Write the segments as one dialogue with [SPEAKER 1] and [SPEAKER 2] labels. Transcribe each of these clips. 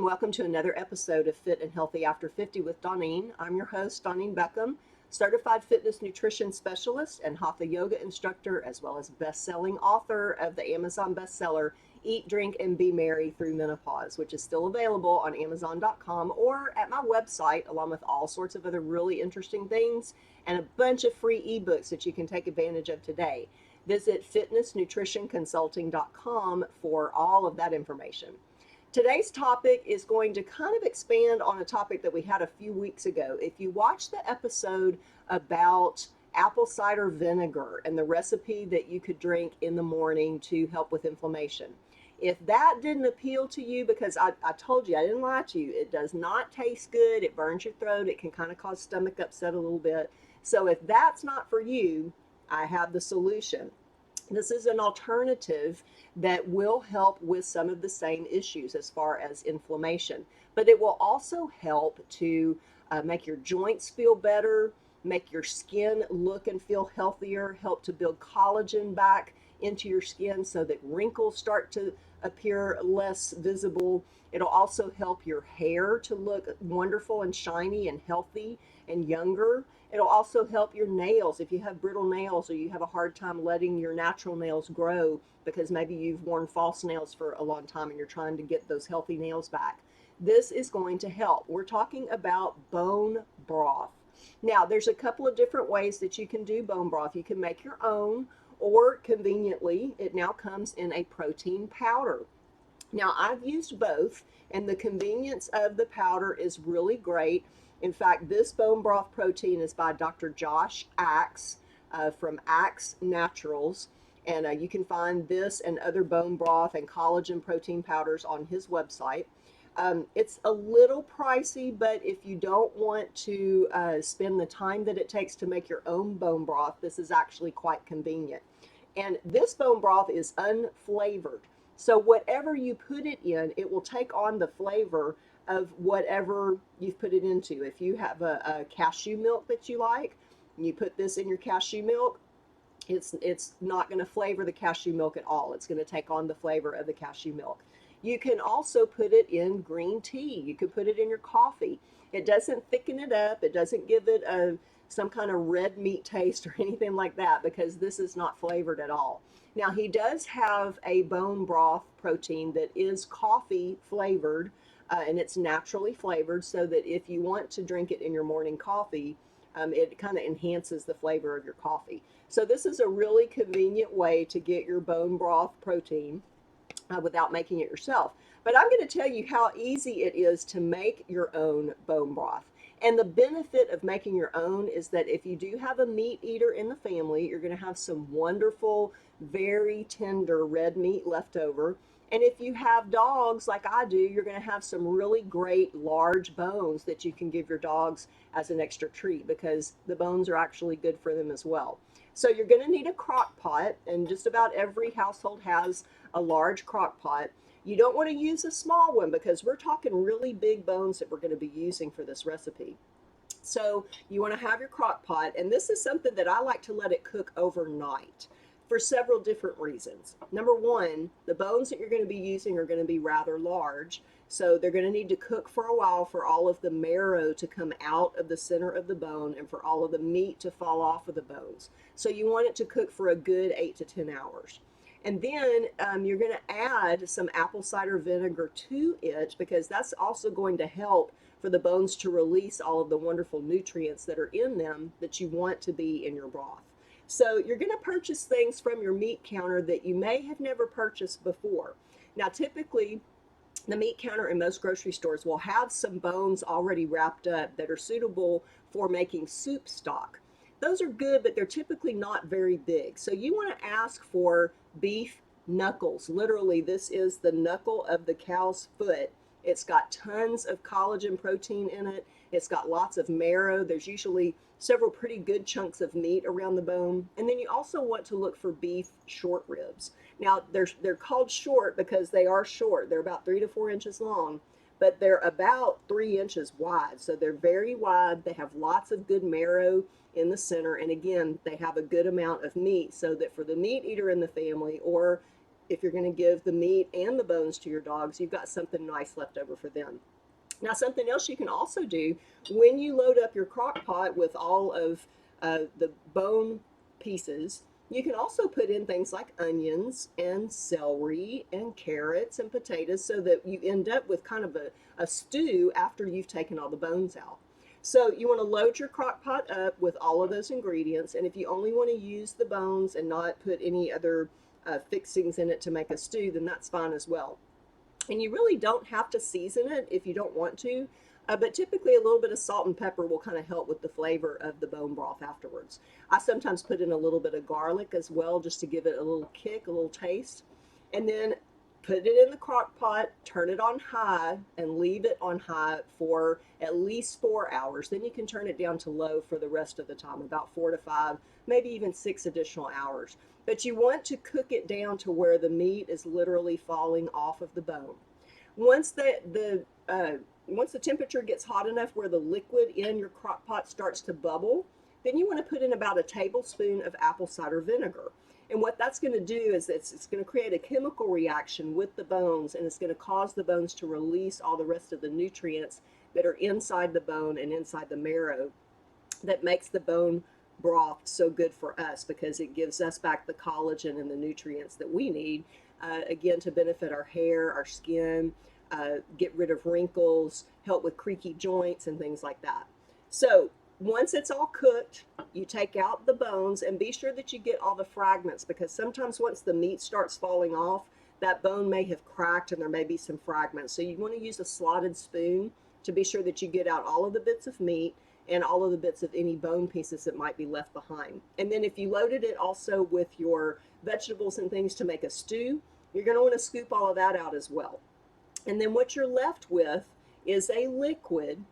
[SPEAKER 1] welcome to another episode of Fit and Healthy After 50 with Doneane. I'm your host, Doneane Beckham, certified fitness nutrition specialist and hatha yoga instructor, as well as best-selling author of the Amazon bestseller, Eat, Drink, and Be Merry Through Menopause, which is still available on Amazon.com or at my website, along with all sorts of other really interesting things and a bunch of free ebooks that you can take advantage of today. Visit fitnessnutritionconsulting.com for all of that information. Today's topic is going to kind of expand on a topic that we had a few weeks ago. If you watched the episode about apple cider vinegar and the recipe that you could drink in the morning to help with inflammation, if that didn't appeal to you, because I told you, I didn't lie to you, it does not taste good, it burns your throat, it can kind of cause stomach upset a little bit. So if that's not for you, I have the solution. This is an alternative that will help with some of the same issues as far as inflammation, but it will also help to make your joints feel better, make your skin look and feel healthier, help to build collagen back into your skin so that wrinkles start to appear less visible. It'll also help your hair to look wonderful and shiny and healthy and younger. It'll also help your nails. If you have brittle nails or you have a hard time letting your natural nails grow because maybe you've worn false nails for a long time and you're trying to get those healthy nails back, this is going to help. We're talking about bone broth. Now, there's a couple of different ways that you can do bone broth. You can make your own, or conveniently, it now comes in a protein powder. Now, I've used both, and the convenience of the powder is really great. In fact, this bone broth protein is by Dr. Josh Axe from Axe Naturals, and you can find this and other bone broth and collagen protein powders on his website. It's a little pricey, but if you don't want to spend the time that it takes to make your own bone broth, this is actually quite convenient. And this bone broth is unflavored. So whatever you put it in, it will take on the flavor of whatever you've put it into. If you have a cashew milk that you like, and you put this in your cashew milk, it's not going to flavor the cashew milk at all. It's going to take on the flavor of the cashew milk. You can also put it in green tea. You can put it in your coffee. It doesn't thicken it up. It doesn't give it some kind of red meat taste or anything like that, because this is not flavored at all. Now, he does have a bone broth protein that is coffee flavored, and it's naturally flavored, so that if you want to drink it in your morning coffee, it kind of enhances the flavor of your coffee. So this is a really convenient way to get your bone broth protein without making it yourself. But I'm going to tell you how easy it is to make your own bone broth. And the benefit of making your own is that if you do have a meat eater in the family, you're going to have some wonderful, very tender red meat left over. And if you have dogs like I do, you're going to have some really great large bones that you can give your dogs as an extra treat, because the bones are actually good for them as well. So you're going to need a crock pot, and just about every household has a large crock pot. You don't want to use a small one because we're talking really big bones that we're going to be using for this recipe. So you want to have your crock pot, and this is something that I like to let it cook overnight for several different reasons. Number one, the bones that you're going to be using are going to be rather large, so they're going to need to cook for a while for all of the marrow to come out of the center of the bone and for all of the meat to fall off of the bones. So you want it to cook for a good 8 to 10 hours. And then you're going to add some apple cider vinegar to it, because that's also going to help for the bones to release all of the wonderful nutrients that are in them that you want to be in your broth. So you're going to purchase things from your meat counter that you may have never purchased before. Now, typically, the meat counter in most grocery stores will have some bones already wrapped up that are suitable for making soup stock. Those are good, but they're typically not very big. So you want to ask for beef knuckles. Literally, this is the knuckle of the cow's foot. It's got tons of collagen protein in it. It's got lots of marrow. There's usually several pretty good chunks of meat around the bone. And then you also want to look for beef short ribs. Now, they're called short because they are short. They're about 3 to 4 inches long, but they're about 3 inches wide. So they're very wide. They have lots of good marrow in the center. And again, they have a good amount of meat, so that for the meat eater in the family, or if you're going to give the meat and the bones to your dogs, you've got something nice left over for them. Now, something else you can also do when you load up your crock pot with all of the bone pieces, you can also put in things like onions and celery and carrots and potatoes so that you end up with kind of a stew after you've taken all the bones out. So you want to load your crock pot up with all of those ingredients, and if you only want to use the bones and not put any other fixings in it to make a stew, then that's fine as well. And you really don't have to season it if you don't want to, but typically a little bit of salt and pepper will kind of help with the flavor of the bone broth afterwards. I sometimes put in a little bit of garlic as well just to give it a little kick, a little taste. And then put it in the crock pot, turn it on high, and leave it on high for at least 4 hours. Then you can turn it down to low for the rest of the time, about 4 to 5, maybe even 6 additional hours. But you want to cook it down to where the meat is literally falling off of the bone. Once once the temperature gets hot enough where the liquid in your crock pot starts to bubble, then you want to put in about a tablespoon of apple cider vinegar. And what that's going to do is it's going to create a chemical reaction with the bones, and it's going to cause the bones to release all the rest of the nutrients that are inside the bone and inside the marrow that makes the bone broth so good for us, because it gives us back the collagen and the nutrients that we need, again, to benefit our hair, our skin, get rid of wrinkles, help with creaky joints and things like that. So once it's all cooked, you take out the bones and be sure that you get all the fragments, because sometimes once the meat starts falling off, that bone may have cracked and there may be some fragments. So you want to use a slotted spoon to be sure that you get out all of the bits of meat and all of the bits of any bone pieces that might be left behind. And then if you loaded it also with your vegetables and things to make a stew, you're going to want to scoop all of that out as well. And then what you're left with is a liquid,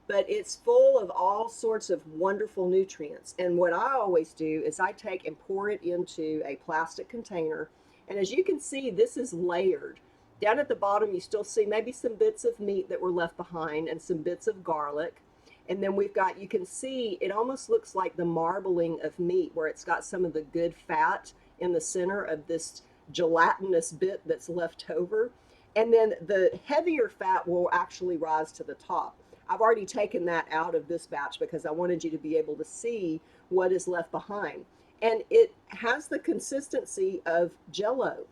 [SPEAKER 1] but it's full of all sorts of wonderful nutrients. And what I always do is I take and pour it into a plastic container. And as you can see, this is layered. Down at the bottom, you still see maybe some bits of meat that were left behind and some bits of garlic. And then we've got, you can see, it almost looks like the marbling of meat, where it's got some of the good fat in the center of this gelatinous bit that's left over. And then the heavier fat will actually rise to the top. I've already taken that out of this batch because I wanted you to be able to see what is left behind. And it has the consistency of Jell-O.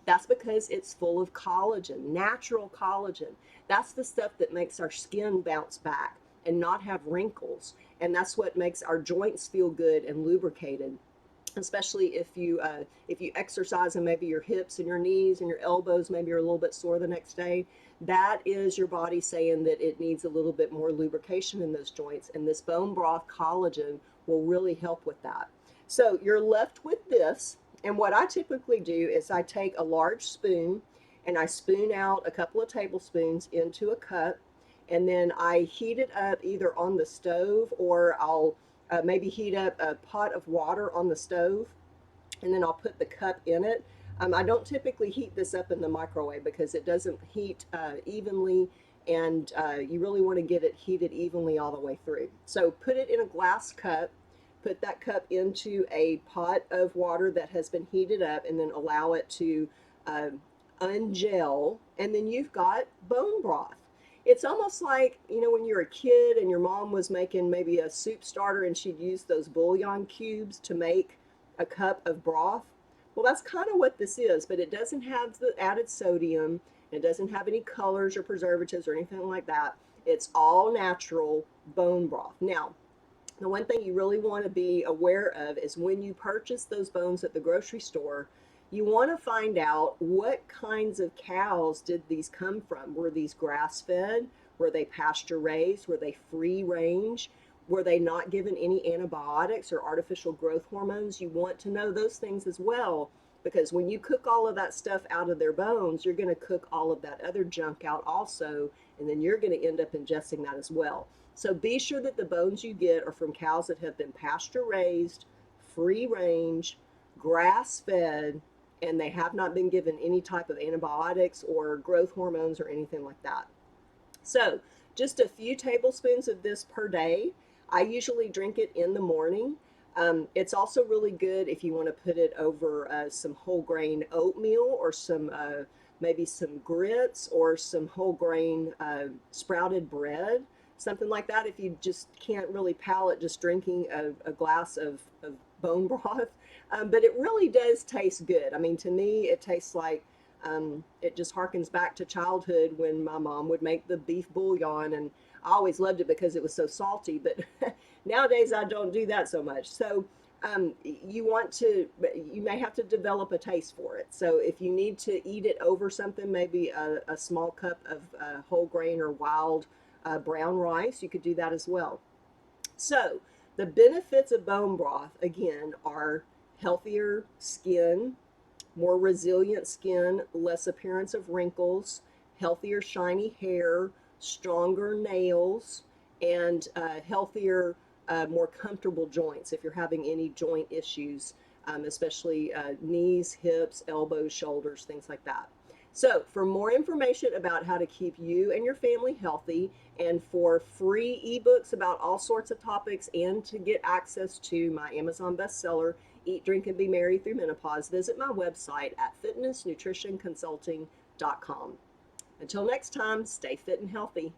[SPEAKER 1] That's because it's full of collagen, natural collagen. That's the stuff that makes our skin bounce back and not have wrinkles. And that's what makes our joints feel good and lubricated, especially if you exercise and maybe your hips and your knees and your elbows, maybe you're a little bit sore the next day. That is your body saying that it needs a little bit more lubrication in those joints, and this bone broth collagen will really help with that. So you're left with this, and what I typically do is I take a large spoon and I spoon out a couple of tablespoons into a cup, and then I heat it up either on the stove, or I'll maybe heat up a pot of water on the stove, and then I'll put the cup in it. I don't typically heat this up in the microwave because it doesn't heat evenly, and you really want to get it heated evenly all the way through. So put it in a glass cup, put that cup into a pot of water that has been heated up, and then allow it to ungel, and then you've got bone broth. It's almost like, you know, when you're a kid and your mom was making maybe a soup starter and she'd use those bouillon cubes to make a cup of broth. Well, that's kind of what this is, but it doesn't have the added sodium. It doesn't have any colors or preservatives or anything like that. It's all natural bone broth. Now, the one thing you really want to be aware of is when you purchase those bones at the grocery store, you want to find out what kinds of cows did these come from. Were these grass-fed? Were they pasture-raised? Were they free-range? Were they not given any antibiotics or artificial growth hormones? You want to know those things as well, because when you cook all of that stuff out of their bones, you're going to cook all of that other junk out also, and then you're going to end up ingesting that as well. So be sure that the bones you get are from cows that have been pasture-raised, free-range, grass-fed, and they have not been given any type of antibiotics or growth hormones or anything like that. So just a few tablespoons of this per day. I usually drink it in the morning. It's also really good if you want to put it over some whole grain oatmeal or some maybe some grits or some whole grain sprouted bread, something like that. If you just can't really palate just drinking a glass of bone broth, but it really does taste good. I mean, to me, it tastes like it just harkens back to childhood when my mom would make the beef bouillon, and I always loved it because it was so salty. But nowadays, I don't do that so much. So you may have to develop a taste for it. So if you need to eat it over something, maybe a small cup of whole grain or wild brown rice, you could do that as well. So the benefits of bone broth, again, are healthier skin, more resilient skin, less appearance of wrinkles, healthier shiny hair, stronger nails, and healthier, more comfortable joints if you're having any joint issues, especially knees, hips, elbows, shoulders, things like that. So, for more information about how to keep you and your family healthy, and for free ebooks about all sorts of topics, and to get access to my Amazon bestseller, Eat, Drink, and Be Merry Through Menopause, visit my website at fitnessnutritionconsulting.com. Until next time, stay fit and healthy.